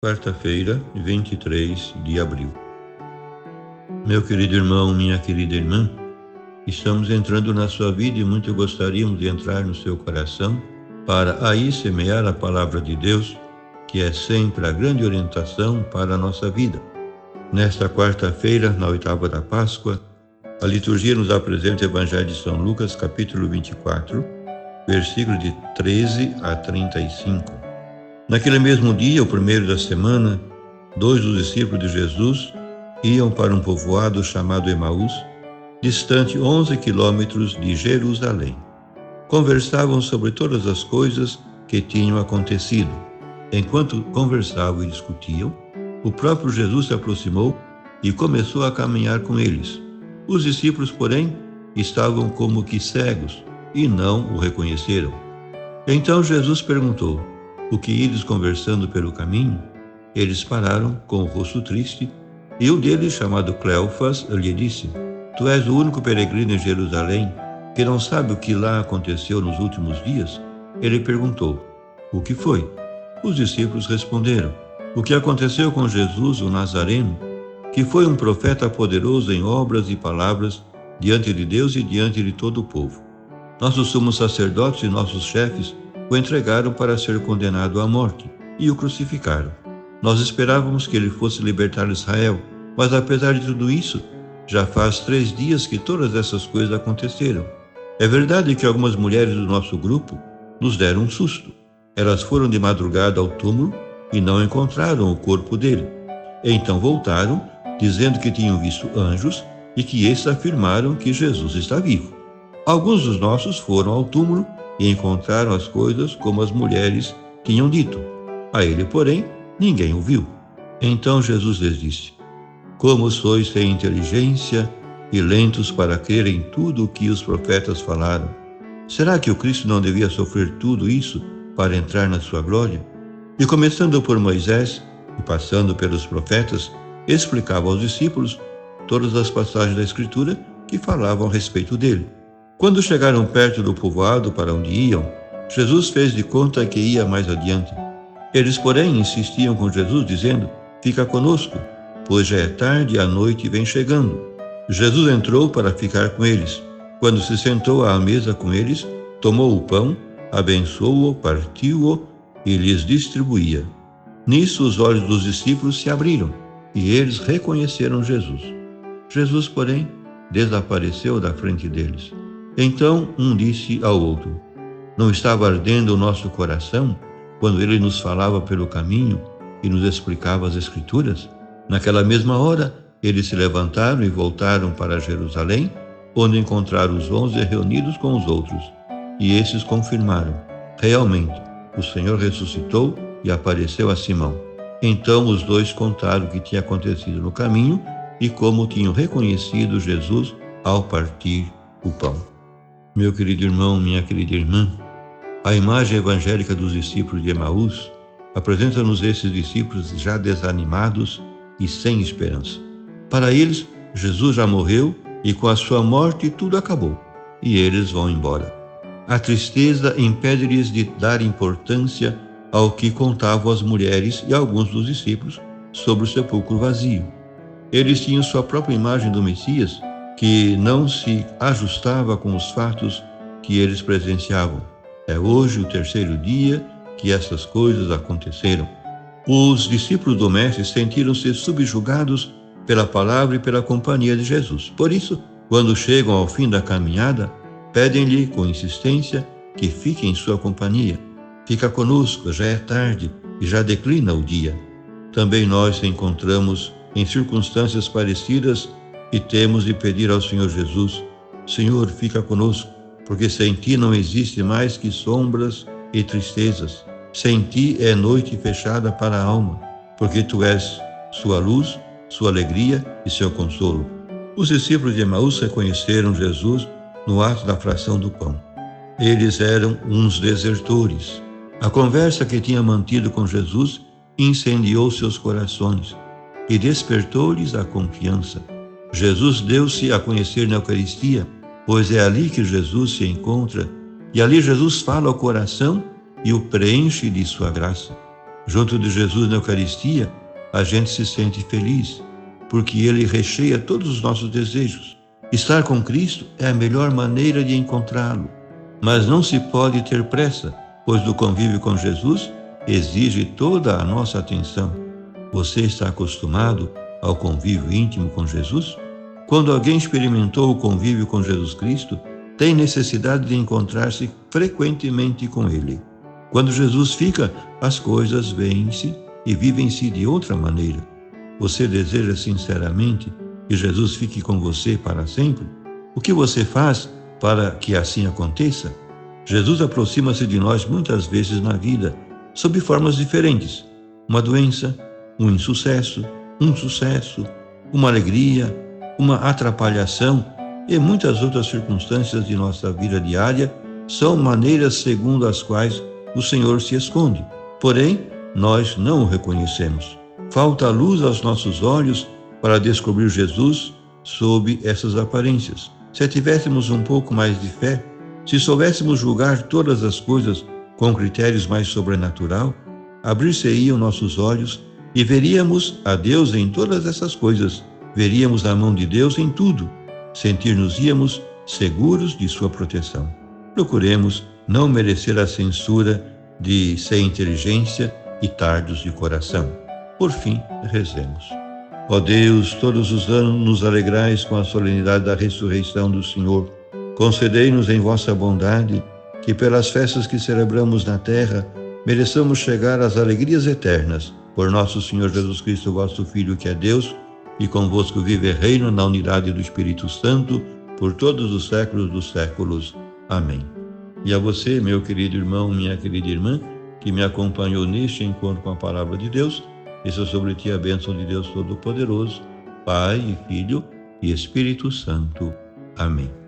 Quarta-feira, 23 de abril. Meu querido irmão, minha querida irmã, estamos entrando na sua vida e muito gostaríamos de entrar no seu coração para aí semear a palavra de Deus, que é sempre a grande orientação para a nossa vida. Nesta quarta-feira, na oitava da Páscoa, a liturgia nos apresenta o Evangelho de São Lucas, capítulo 24, versículos de 13 a 35. Naquele mesmo dia, o primeiro da semana, 2 dos discípulos de Jesus iam para um povoado chamado Emaús, distante 11 quilômetros de Jerusalém. Conversavam sobre todas as coisas que tinham acontecido. Enquanto conversavam e discutiam, o próprio Jesus se aproximou e começou a caminhar com eles. Os discípulos, porém, estavam como que cegos e não o reconheceram. Então Jesus perguntou: o que ides conversando pelo caminho? Eles pararam com o rosto triste, e um deles, chamado Cleofas, lhe disse: Tu és o único peregrino em Jerusalém que não sabe o que lá aconteceu nos últimos dias? Ele perguntou: o que foi? Os discípulos responderam: o que aconteceu com Jesus, o Nazareno, que foi um profeta poderoso em obras e palavras diante de Deus e diante de todo o povo. Nossos sumos sacerdotes e nossos chefes o entregaram para ser condenado à morte e o crucificaram. Nós esperávamos que ele fosse libertar Israel, mas apesar de tudo isso, já faz 3 dias que todas essas coisas aconteceram. É verdade que algumas mulheres do nosso grupo nos deram um susto. Elas foram de madrugada ao túmulo e não encontraram o corpo dele. Então voltaram, dizendo que tinham visto anjos e que estes afirmaram que Jesus está vivo. Alguns dos nossos foram ao túmulo e encontraram as coisas como as mulheres tinham dito. A ele, porém, ninguém o viu. Então Jesus lhes disse: como sois sem inteligência e lentos para crer em tudo o que os profetas falaram? Será que o Cristo não devia sofrer tudo isso para entrar na sua glória? E começando por Moisés e passando pelos profetas, explicava aos discípulos todas as passagens da Escritura que falavam a respeito dele. Quando chegaram perto do povoado para onde iam, Jesus fez de conta que ia mais adiante. Eles, porém, insistiam com Jesus, dizendo: fica conosco, pois já é tarde e a noite vem chegando. Jesus entrou para ficar com eles. Quando se sentou à mesa com eles, tomou o pão, abençoou-o, partiu-o e lhes distribuía. Nisso os olhos dos discípulos se abriram e eles reconheceram Jesus. Jesus, porém, desapareceu da frente deles. Então um disse ao outro: não estava ardendo o nosso coração quando ele nos falava pelo caminho e nos explicava as Escrituras? Naquela mesma hora, eles se levantaram e voltaram para Jerusalém, onde encontraram os 11 reunidos com os outros. E esses confirmaram: realmente, o Senhor ressuscitou e apareceu a Simão. Então os dois contaram o que tinha acontecido no caminho e como tinham reconhecido Jesus ao partir o pão. Meu querido irmão, minha querida irmã, a imagem evangélica dos discípulos de Emaús apresenta-nos esses discípulos já desanimados e sem esperança. Para eles, Jesus já morreu e com a sua morte tudo acabou, e eles vão embora. A tristeza impede-lhes de dar importância ao que contavam as mulheres e alguns dos discípulos sobre o sepulcro vazio. Eles tinham sua própria imagem do Messias, que não se ajustava com os fatos que eles presenciavam. É hoje o 3º dia que essas coisas aconteceram. Os discípulos do Mestre sentiram-se subjugados pela palavra e pela companhia de Jesus. Por isso, quando chegam ao fim da caminhada, pedem-lhe com insistência que fique em sua companhia. Fica conosco, já é tarde e já declina o dia. Também nós se encontramos em circunstâncias parecidas e temos de pedir ao Senhor Jesus: Senhor, fica conosco, porque sem Ti não existe mais que sombras e tristezas. Sem Ti é noite fechada para a alma, porque Tu és sua luz, sua alegria e seu consolo. Os discípulos de Emaús reconheceram Jesus no ato da fração do pão. Eles eram uns desertores. A conversa que tinha mantido com Jesus incendiou seus corações e despertou-lhes a confiança. Jesus deu-se a conhecer na Eucaristia, pois é ali que Jesus se encontra, e ali Jesus fala ao coração e o preenche de sua graça. Junto de Jesus na Eucaristia, a gente se sente feliz, porque Ele recheia todos os nossos desejos. Estar com Cristo é a melhor maneira de encontrá-lo, mas não se pode ter pressa, pois o convívio com Jesus exige toda a nossa atenção. Você está acostumado ao convívio íntimo com Jesus? Quando alguém experimentou o convívio com Jesus Cristo, tem necessidade de encontrar-se frequentemente com Ele. Quando Jesus fica, as coisas vêm-se e vivem-se de outra maneira. Você deseja sinceramente que Jesus fique com você para sempre? O que você faz para que assim aconteça? Jesus aproxima-se de nós muitas vezes na vida, sob formas diferentes. Uma doença, um insucesso, um sucesso, uma alegria, uma atrapalhação e muitas outras circunstâncias de nossa vida diária são maneiras segundo as quais o Senhor se esconde. Porém, nós não o reconhecemos. Falta luz aos nossos olhos para descobrir Jesus sob essas aparências. Se tivéssemos um pouco mais de fé, se soubéssemos julgar todas as coisas com critérios mais sobrenatural, abrir-se-iam nossos olhos e veríamos a Deus em todas essas coisas, veríamos a mão de Deus em tudo, sentir-nos-íamos seguros de sua proteção. Procuremos não merecer a censura de sem inteligência e tardos de coração. Por fim, rezemos. Ó Deus, todos os anos nos alegrais com a solenidade da ressurreição do Senhor. Concedei-nos em vossa bondade que pelas festas que celebramos na terra mereçamos chegar às alegrias eternas. Por nosso Senhor Jesus Cristo, vosso Filho, que é Deus, e convosco vive e reina na unidade do Espírito Santo, por todos os séculos dos séculos. Amém. E a você, meu querido irmão, minha querida irmã, que me acompanhou neste encontro com a Palavra de Deus, desça sobre ti a bênção de Deus Todo-Poderoso, Pai e Filho e Espírito Santo. Amém.